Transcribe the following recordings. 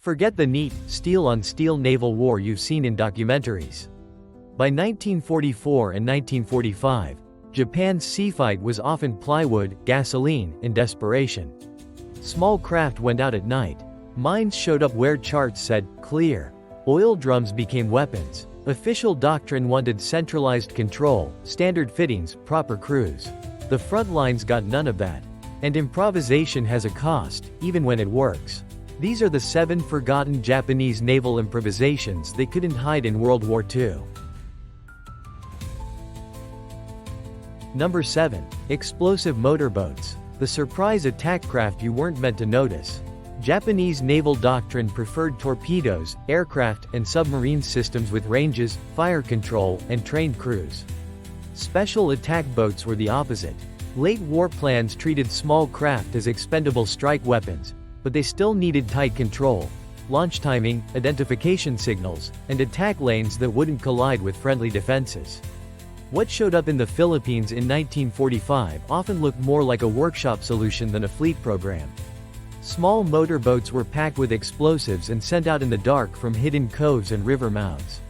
Forget the neat, steel-on-steel naval war you've seen in documentaries. By 1944 and 1945, Japan's sea fight was often plywood, gasoline, and desperation. Small craft went out at night. Mines showed up where charts said, "clear." Oil drums became weapons. Official doctrine wanted centralized control, standard fittings, proper crews. The front lines got none of that. And improvisation has a cost, even when it works. These are the 7 forgotten Japanese naval improvisations they couldn't hide in World War II. Number 7. Explosive motorboats. The surprise attack craft you weren't meant to notice. Japanese naval doctrine preferred torpedoes, aircraft, and submarine systems with ranges, fire control, and trained crews. Special attack boats were the opposite. Late war plans treated small craft as expendable strike weapons, but they still needed tight control, launch timing, identification signals, and attack lanes that wouldn't collide with friendly defenses. What showed up in the Philippines in 1945 often looked more like a workshop solution than a fleet program. Small motorboats were packed with explosives and sent out in the dark from hidden coves and river mouths.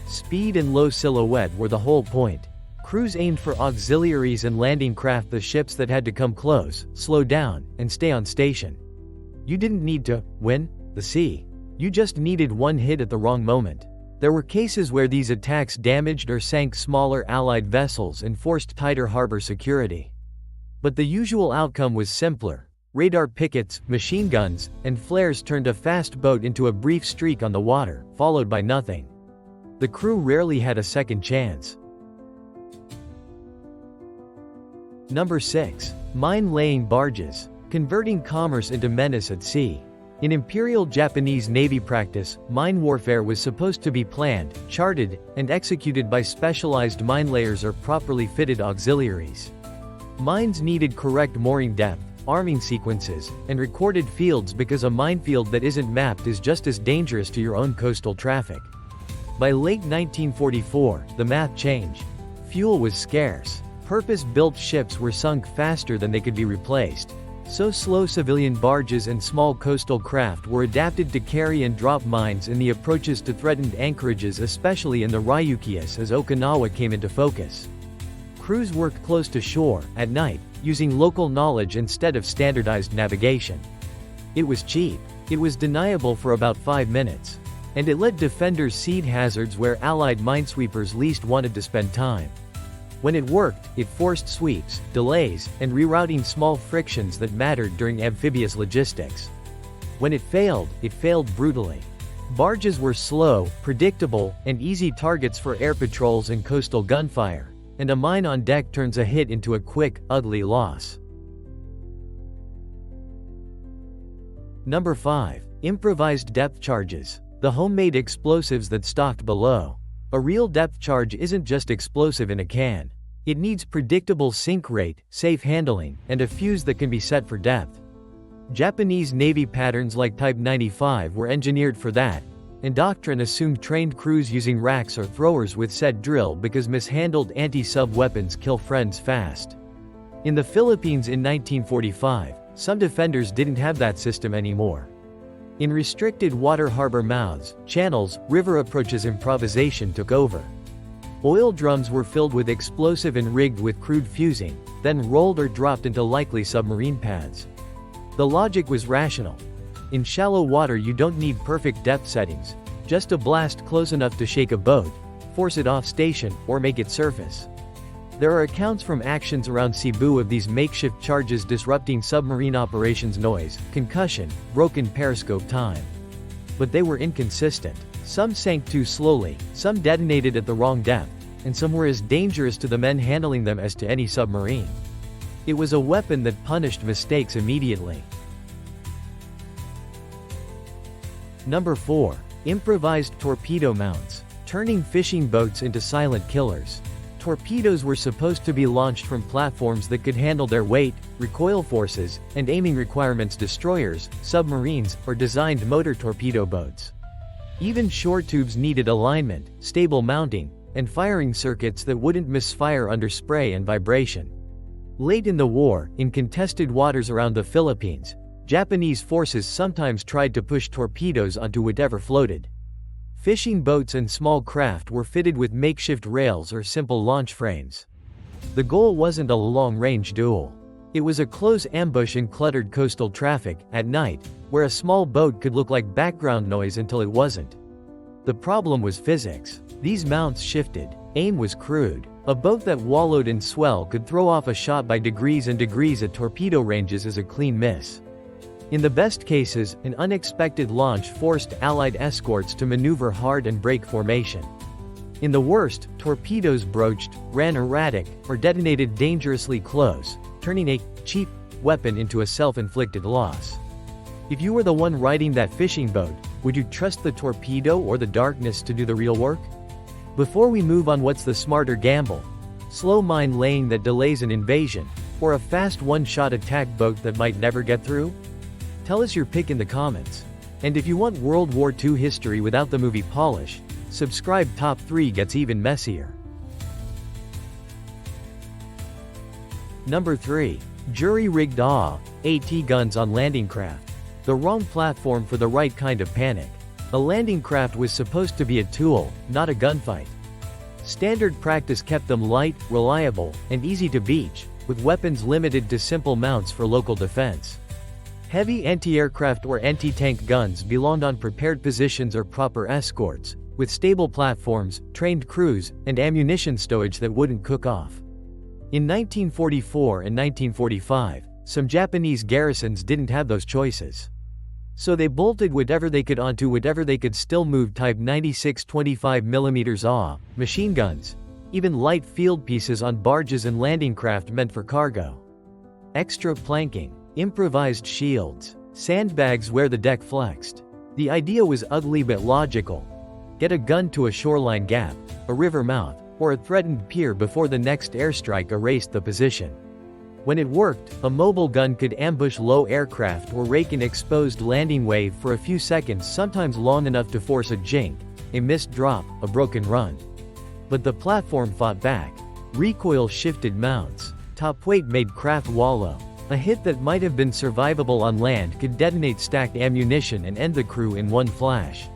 Speed and low silhouette were the whole point. Crews aimed for auxiliaries and landing craft, the ships that had to come close, slow down, and stay on station. You didn't need to win the sea. You just needed one hit at the wrong moment. There were cases where these attacks damaged or sank smaller Allied vessels and forced tighter harbor security. But the usual outcome was simpler. Radar pickets, machine guns, and flares turned a fast boat into a brief streak on the water, followed by nothing. The crew rarely had a second chance. Number 6. Mine-laying barges. Converting commerce into menace at sea. In Imperial Japanese Navy practice, mine warfare was supposed to be planned, charted, and executed by specialized mine layers or properly fitted auxiliaries. Mines needed correct mooring depth, arming sequences, and recorded fields because a minefield that isn't mapped is just as dangerous to your own coastal traffic. By late 1944, the math changed. Fuel was scarce. Purpose-built ships were sunk faster than they could be replaced. So slow civilian barges and small coastal craft were adapted to carry and drop mines in the approaches to threatened anchorages, especially in the Ryukyus as Okinawa came into focus. Crews worked close to shore, at night, using local knowledge instead of standardized navigation. It was cheap. It was deniable for about 5 minutes. And it let defenders seed hazards where Allied minesweepers least wanted to spend time. When it worked, it forced sweeps, delays, and rerouting small frictions that mattered during amphibious logistics. When it failed brutally. Barges were slow, predictable, and easy targets for air patrols and coastal gunfire, and a mine on deck turns a hit into a quick, ugly loss. Number 5. Improvised depth charges. The homemade explosives that stalked below. A real depth charge isn't just explosive in a can. It needs predictable sink rate, safe handling, and a fuse that can be set for depth. Japanese Navy patterns like Type 95 were engineered for that, and doctrine assumed trained crews using racks or throwers with said drill because mishandled anti-sub weapons kill friends fast. In the Philippines in 1945, some defenders didn't have that system anymore. In restricted water harbor mouths, channels, river approaches, improvisation took over. Oil drums were filled with explosive and rigged with crude fusing, then rolled or dropped into likely submarine paths. The logic was rational. In shallow water you don't need perfect depth settings, just a blast close enough to shake a boat, force it off station, or make it surface. There are accounts from actions around Cebu of these makeshift charges disrupting submarine operations, noise, concussion, broken periscope time. But they were inconsistent. Some sank too slowly, some detonated at the wrong depth, and some were as dangerous to the men handling them as to any submarine. It was a weapon that punished mistakes immediately. Number 4. Improvised torpedo mounts. Turning fishing boats into silent killers. Torpedoes were supposed to be launched from platforms that could handle their weight, recoil forces, and aiming requirements. Destroyers, submarines, or designed motor torpedo boats. Even shore tubes needed alignment, stable mounting, and firing circuits that wouldn't misfire under spray and vibration. Late in the war, in contested waters around the Philippines, Japanese forces sometimes tried to push torpedoes onto whatever floated. Fishing boats and small craft were fitted with makeshift rails or simple launch frames. The goal wasn't a long-range duel. It was a close ambush in cluttered coastal traffic, at night, where a small boat could look like background noise until it wasn't. The problem was physics. These mounts shifted. Aim was crude. A boat that wallowed in swell could throw off a shot by degrees and degrees at torpedo ranges as a clean miss. In the best cases, an unexpected launch forced Allied escorts to maneuver hard and break formation. In the worst, torpedoes broached, ran erratic, or detonated dangerously close, turning a cheap weapon into a self-inflicted loss. If you were the one riding that fishing boat, would you trust the torpedo or the darkness to do the real work? Before we move on, what's the smarter gamble? Slow mine laying that delays an invasion, or a fast one-shot attack boat that might never get through? Tell us your pick in the comments. And if you want World War II history without the movie polish, subscribe. Top 3 gets even messier. Number 3. Jury-rigged AT guns on landing craft. The wrong platform for the right kind of panic. A landing craft was supposed to be a tool, not a gunfight. Standard practice kept them light, reliable, and easy to beach, with weapons limited to simple mounts for local defense. Heavy anti-aircraft or anti-tank guns belonged on prepared positions or proper escorts, with stable platforms, trained crews, and ammunition stowage that wouldn't cook off. In 1944 and 1945, some Japanese garrisons didn't have those choices. So they bolted whatever they could onto whatever they could. Still move Type 96 25mm machine guns, even light field pieces on barges and landing craft meant for cargo. Extra planking, improvised shields, sandbags where the deck flexed. The idea was ugly but logical. Get a gun to a shoreline gap, a river mouth, or a threatened pier before the next airstrike erased the position. When it worked, a mobile gun could ambush low aircraft or rake an exposed landing wave for a few seconds, sometimes long enough to force a jink, a missed drop, a broken run. But the platform fought back. Recoil shifted mounts. Top weight made craft wallow. A hit that might have been survivable on land could detonate stacked ammunition and end the crew in one flash.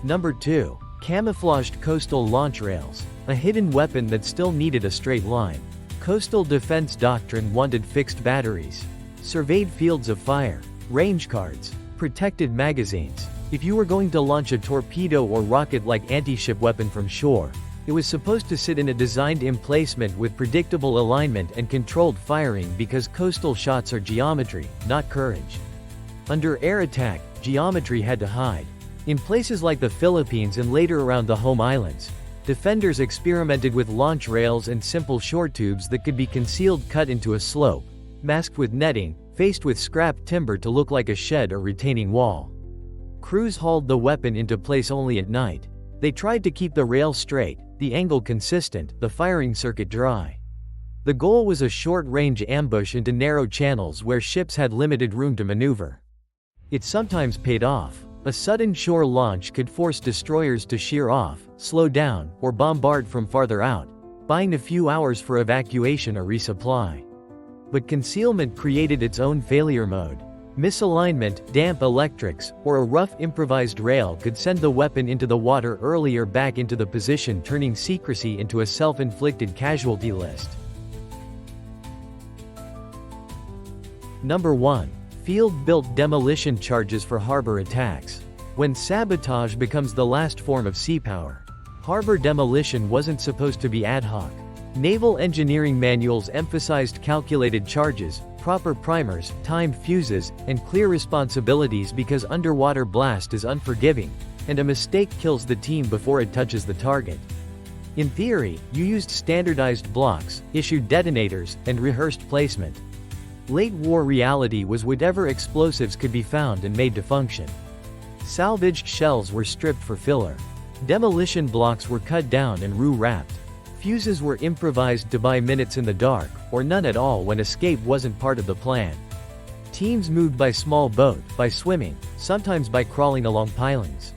Number 2. Camouflaged coastal launch rails. A hidden weapon that still needed a straight line. Coastal defense doctrine wanted fixed batteries, surveyed fields of fire, range cards, protected magazines. If you were going to launch a torpedo or rocket-like anti-ship weapon from shore, it was supposed to sit in a designed emplacement with predictable alignment and controlled firing, because coastal shots are geometry, not courage. Under air attack, geometry had to hide. In places like the Philippines and later around the home islands, defenders experimented with launch rails and simple shore tubes that could be concealed, cut into a slope, masked with netting, faced with scrap timber to look like a shed or retaining wall. Crews hauled the weapon into place only at night. They tried to keep the rail straight, the angle consistent, the firing circuit dry. The goal was a short-range ambush into narrow channels where ships had limited room to maneuver. It sometimes paid off. A sudden shore launch could force destroyers to shear off, slow down, or bombard from farther out, buying a few hours for evacuation or resupply. But concealment created its own failure mode. Misalignment, damp electrics, or a rough improvised rail could send the weapon into the water early or back into the position, turning secrecy into a self-inflicted casualty list. Number 1. Field-built demolition charges for harbor attacks. When sabotage becomes the last form of sea power. Harbor demolition wasn't supposed to be ad hoc. Naval engineering manuals emphasized calculated charges, proper primers, timed fuses, and clear responsibilities, because underwater blast is unforgiving, and a mistake kills the team before it touches the target. In theory, you used standardized blocks, issued detonators, and rehearsed placement. Late war reality was whatever explosives could be found and made to function. Salvaged shells were stripped for filler. Demolition blocks were cut down and wrapped. Fuses were improvised to buy minutes in the dark, or none at all when escape wasn't part of the plan. Teams moved by small boat, by swimming, sometimes by crawling along pilings.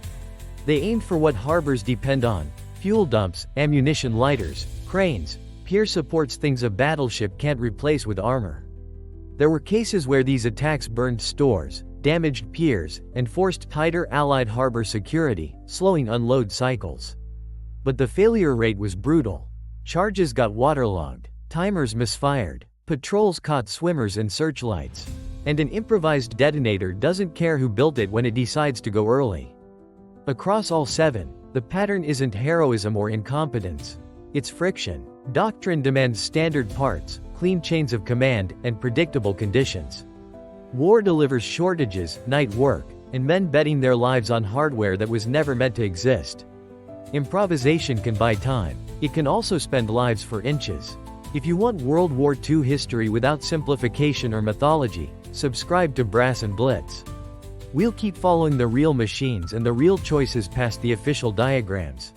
They aimed for what harbors depend on: fuel dumps, ammunition lighters, cranes, pier supports, things a battleship can't replace with armor. There were cases where these attacks burned stores, damaged piers, and forced tighter Allied harbor security, slowing unload cycles. But the failure rate was brutal. Charges got waterlogged, timers misfired, patrols caught swimmers and searchlights. And an improvised detonator doesn't care who built it when it decides to go early. Across all 7, the pattern isn't heroism or incompetence. It's friction. Doctrine demands standard parts, clean chains of command, and predictable conditions. War delivers shortages, night work, and men betting their lives on hardware that was never meant to exist. Improvisation can buy time. It can also spend lives for inches. If you want World War II history without simplification or mythology, subscribe to Brass and Blitz. We'll keep following the real machines and the real choices past the official diagrams.